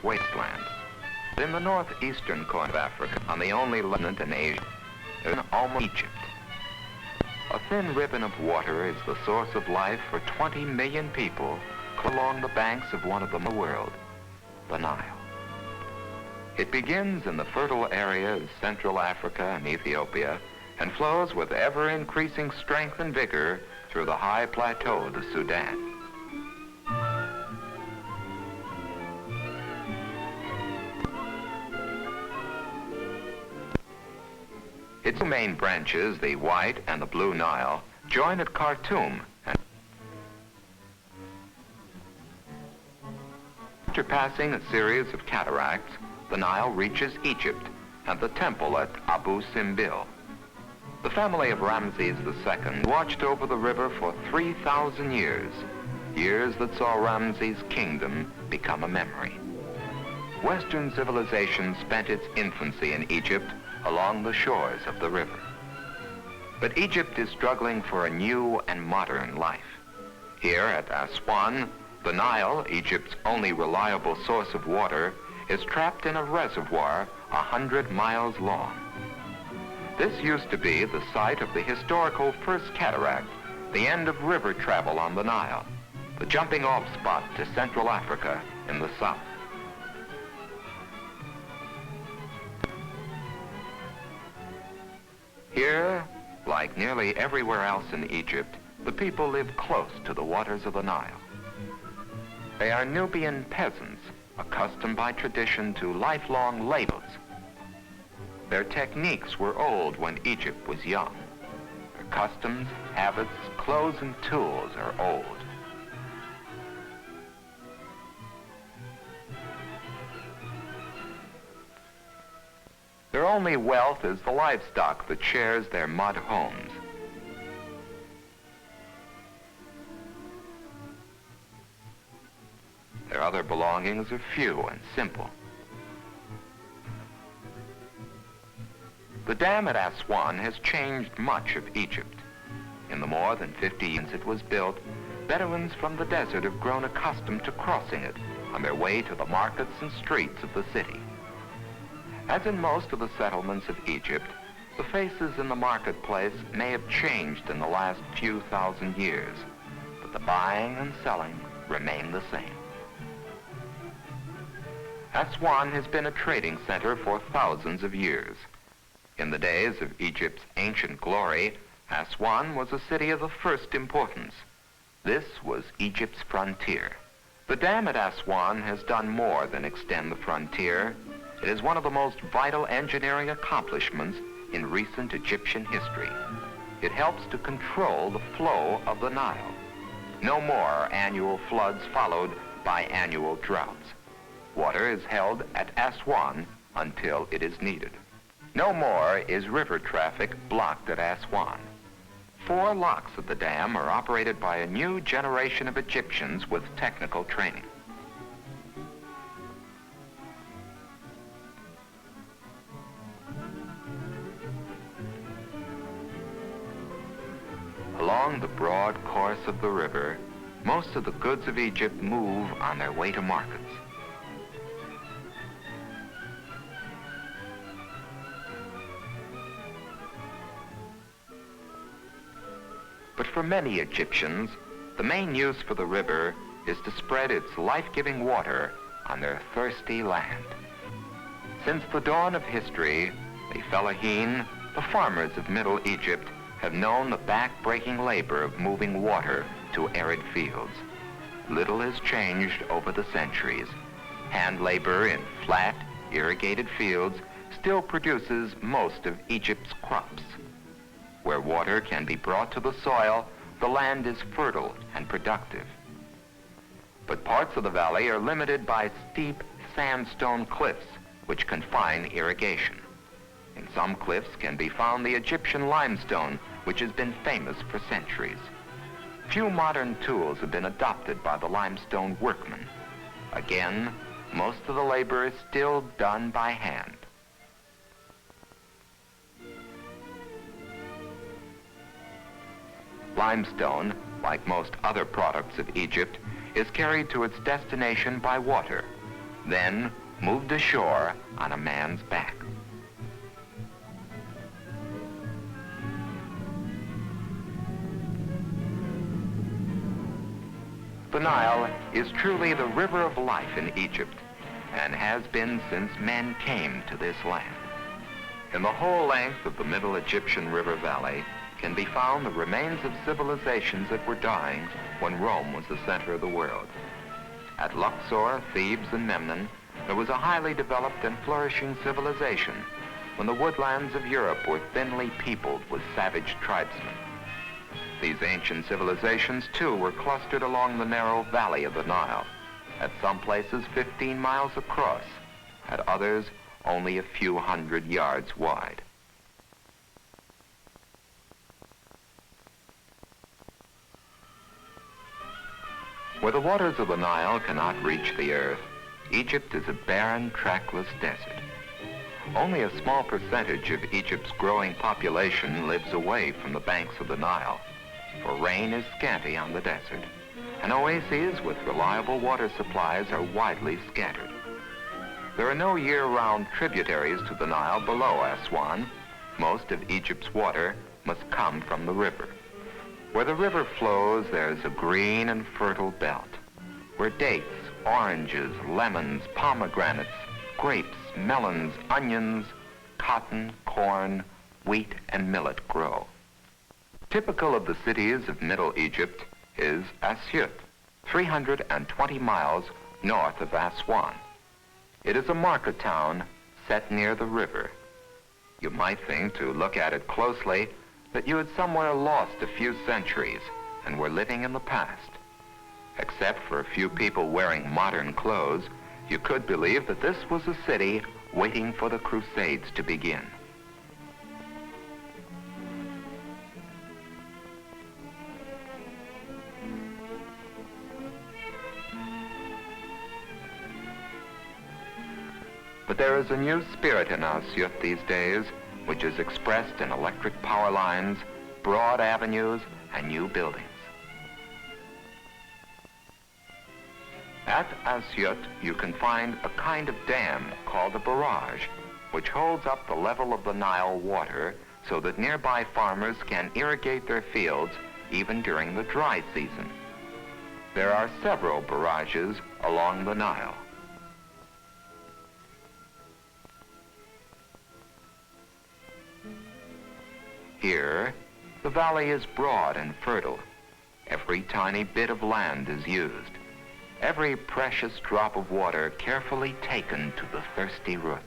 wasteland. In the northeastern corner of Africa, on the only continent in Asia, is almost Egypt. A thin ribbon of water is the source of life for 20 million people along the banks of one of them in the world, the Nile. It begins in the fertile area of Central Africa and Ethiopia and flows with ever-increasing strength and vigor through the high plateau of the Sudan. Its two main branches, the White and the Blue Nile, join at Khartoum. After passing a series of cataracts, the Nile reaches Egypt and the temple at Abu Simbel. The family of Ramses II watched over the river for 3,000 years, years that saw Ramses' kingdom become a memory. Western civilization spent its infancy in Egypt along the shores of the river. But Egypt is struggling for a new and modern life. Here at Aswan, the Nile, Egypt's only reliable source of water, is trapped in a reservoir 100 miles long. This used to be the site of the historical first cataract, the end of river travel on the Nile, the jumping off spot to Central Africa in the south. Here, like nearly everywhere else in Egypt, the people live close to the waters of the Nile. They are Nubian peasants, accustomed by tradition to lifelong labors. Their techniques were old when Egypt was young. Their customs, habits, clothes, and tools are old. Their only wealth is the livestock that shares their mud homes. Their other belongings are few and simple. The dam at Aswan has changed much of Egypt. In the more than 50 years it was built, Bedouins from the desert have grown accustomed to crossing it on their way to the markets and streets of the city. As in most of the settlements of Egypt, the faces in the marketplace may have changed in the last few thousand years, but the buying and selling remain the same. Aswan has been a trading center for thousands of years. In the days of Egypt's ancient glory, Aswan was a city of the first importance. This was Egypt's frontier. The dam at Aswan has done more than extend the frontier. It is one of the most vital engineering accomplishments in recent Egyptian history. It helps to control the flow of the Nile. No more annual floods followed by annual droughts. Water is held at Aswan until it is needed. No more is river traffic blocked at Aswan. 4 locks of the dam are operated by a new generation of Egyptians with technical training. Along the broad course of the river, most of the goods of Egypt move on their way to markets. But for many Egyptians, the main use for the river is to spread its life-giving water on their thirsty land. Since the dawn of history, the fellahin, the farmers of Middle Egypt, have known the back-breaking labor of moving water to arid fields. Little has changed over the centuries. Hand labor in flat, irrigated fields still produces most of Egypt's crops. Where water can be brought to the soil, the land is fertile and productive. But parts of the valley are limited by steep sandstone cliffs, which confine irrigation. In some cliffs can be found the Egyptian limestone, which has been famous for centuries. Few modern tools have been adopted by the limestone workmen. Again, most of the labor is still done by hand. Limestone, like most other products of Egypt, is carried to its destination by water. then moved ashore on a man's back. The Nile is truly the river of life in Egypt and has been since men came to this land. In the whole length of the Middle Egyptian River Valley can be found the remains of civilizations that were dying when Rome was the center of the world. At Luxor, Thebes, and Memnon, there was a highly developed and flourishing civilization when the woodlands of Europe were thinly peopled with savage tribesmen. These ancient civilizations, too, were clustered along the narrow valley of the Nile, at some places 15 miles across, at others only a few hundred yards wide. Where the waters of the Nile cannot reach the earth, Egypt is a barren, trackless desert. Only a small percentage of Egypt's growing population lives away from the banks of the Nile, for rain is scanty on the desert, and oases with reliable water supplies are widely scattered. There are no year-round tributaries to the Nile below Aswan. Most of Egypt's water must come from the river. Where the river flows, there is a green and fertile belt, where dates, oranges, lemons, pomegranates, grapes, melons, onions, cotton, corn, wheat, and millet grow. Typical of the cities of Middle Egypt is Asyut, 320 miles north of Aswan. It is a market town set near the river. You might think, to look at it closely, that you had somewhere lost a few centuries and were living in the past. Except for a few people wearing modern clothes, you could believe that this was a city waiting for the Crusades to begin. But there is a new spirit in Asyut these days, which is expressed in electric power lines, broad avenues, and new buildings. At Asyut, you can find a kind of dam called a barrage, which holds up the level of the Nile water so that nearby farmers can irrigate their fields even during the dry season. There are several barrages along the Nile. Here, the valley is broad and fertile. Every tiny bit of land is used. Every precious drop of water carefully taken to the thirsty roots.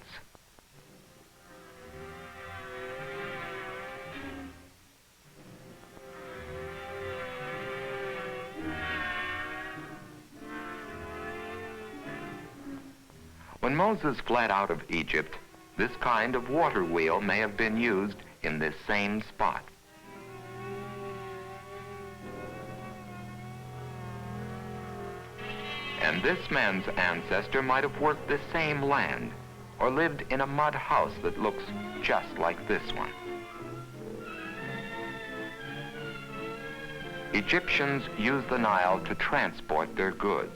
When Moses fled out of Egypt, this kind of water wheel may have been used in this same spot. And this man's ancestor might have worked this same land or lived in a mud house that looks just like this one. Egyptians used the Nile to transport their goods.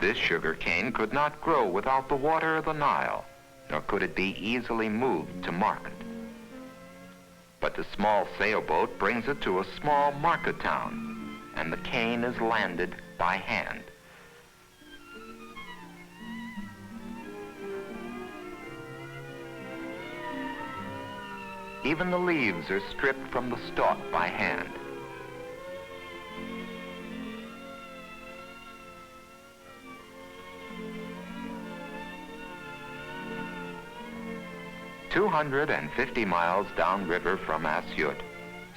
This sugar cane could not grow without the water of the Nile, nor could it be easily moved to market. But the small sailboat brings it to a small market town, and the cane is landed by hand. Even the leaves are stripped from the stalk by hand. "250 miles downriver from Asyut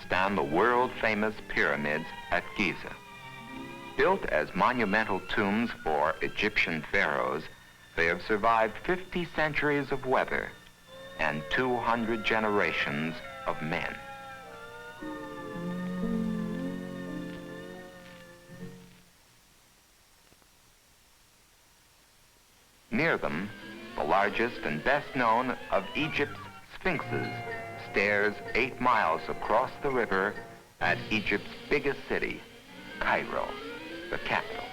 stand the world-famous pyramids at Giza. Built as monumental tombs for Egyptian pharaohs, they have survived 50 centuries of weather and 200 generations of men. Near them, the largest and best known of Egypt's sphinxes stares 8 miles across the river at Egypt's biggest city, Cairo, the capital.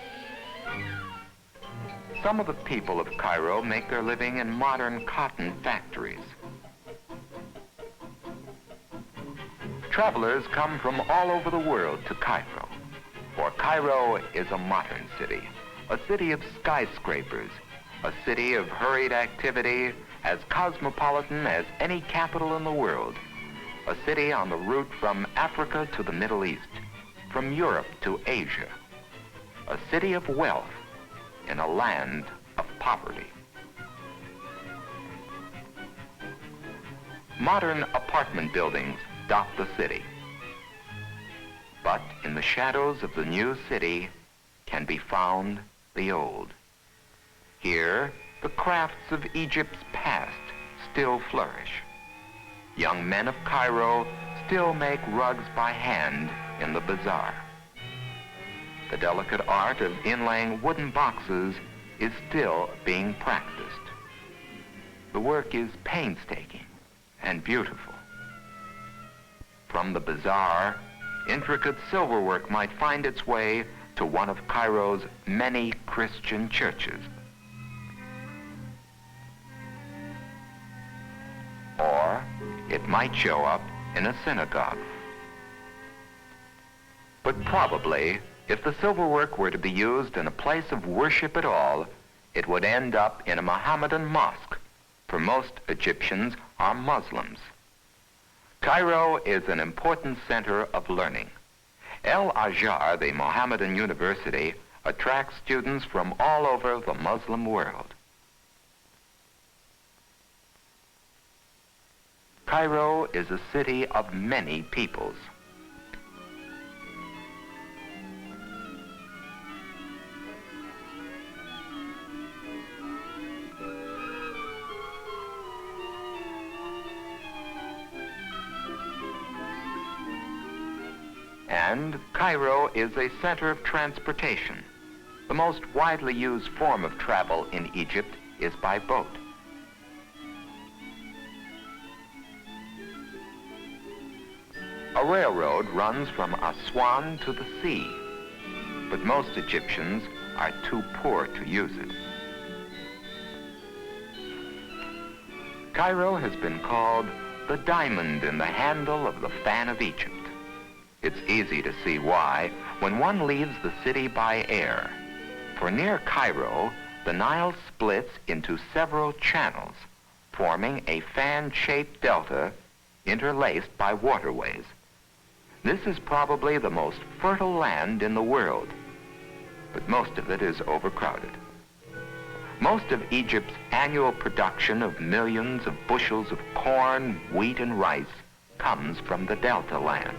Some of the people of Cairo make their living in modern cotton factories. Travelers come from all over the world to Cairo, for Cairo is a modern city, a city of skyscrapers, a city of hurried activity, as cosmopolitan as any capital in the world, a city on the route from Africa to the Middle East, from Europe to Asia, a city of wealth in a land of poverty. Modern apartment buildings dot the city, but in the shadows of the new city can be found the old. Here, the crafts of Egypt's past still flourish. Young men of Cairo still make rugs by hand in the bazaar. The delicate art of inlaying wooden boxes is still being practiced. The work is painstaking and beautiful. From the bazaar, intricate silverwork might find its way to one of Cairo's many Christian churches. Or it might show up in a synagogue. But probably, if the silverwork were to be used in a place of worship at all, it would end up in a Mohammedan mosque, for most Egyptians are Muslims. Cairo is an important center of learning. El Azhar, the Mohammedan university, attracts students from all over the Muslim world. Cairo is a city of many peoples. And Cairo is a center of transportation. The most widely used form of travel in Egypt is by boat. A railroad runs from Aswan to the sea, but most Egyptians are too poor to use it. Cairo has been called the diamond in the handle of the fan of Egypt. It's easy to see why when one leaves the city by air. For near Cairo, the Nile splits into several channels, forming a fan-shaped delta interlaced by waterways. This is probably the most fertile land in the world, but most of it is overcrowded. Most of Egypt's annual production of millions of bushels of corn, wheat, and rice comes from the delta land.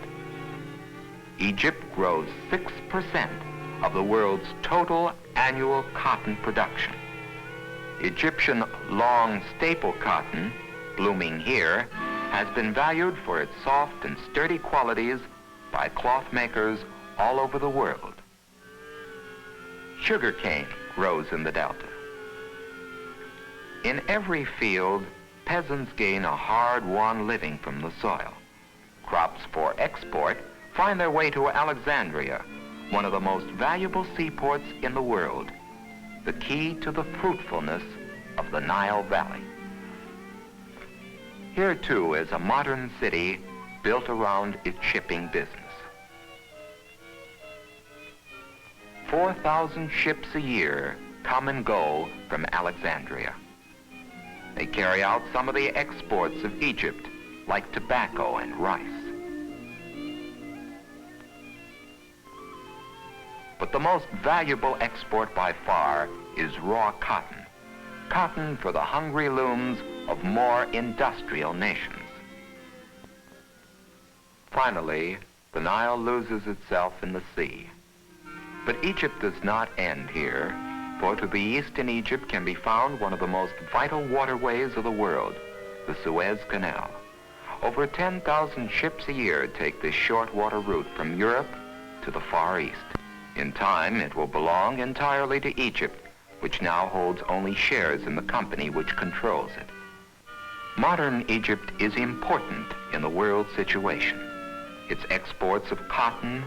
Egypt grows 6% of the world's total annual cotton production. Egyptian long staple cotton, blooming here, has been valued for its soft and sturdy qualities by cloth makers all over the world. Sugarcane grows in the delta. In every field, peasants gain a hard-won living from the soil. Crops for export find their way to Alexandria, one of the most valuable seaports in the world, the key to the fruitfulness of the Nile Valley. Here, too, is a modern city built around its shipping business. 4,000 ships a year come and go from Alexandria. They carry out some of the exports of Egypt, like tobacco and rice. But the most valuable export by far is raw cotton. Cotton for the hungry looms of more industrial nations. Finally, the Nile loses itself in the sea. But Egypt does not end here, for to the east in Egypt can be found one of the most vital waterways of the world, the Suez Canal. Over 10,000 ships a year take this short water route from Europe to the Far East. In time, it will belong entirely to Egypt, which now holds only shares in the company which controls it. Modern Egypt is important in the world situation. Its exports of cotton,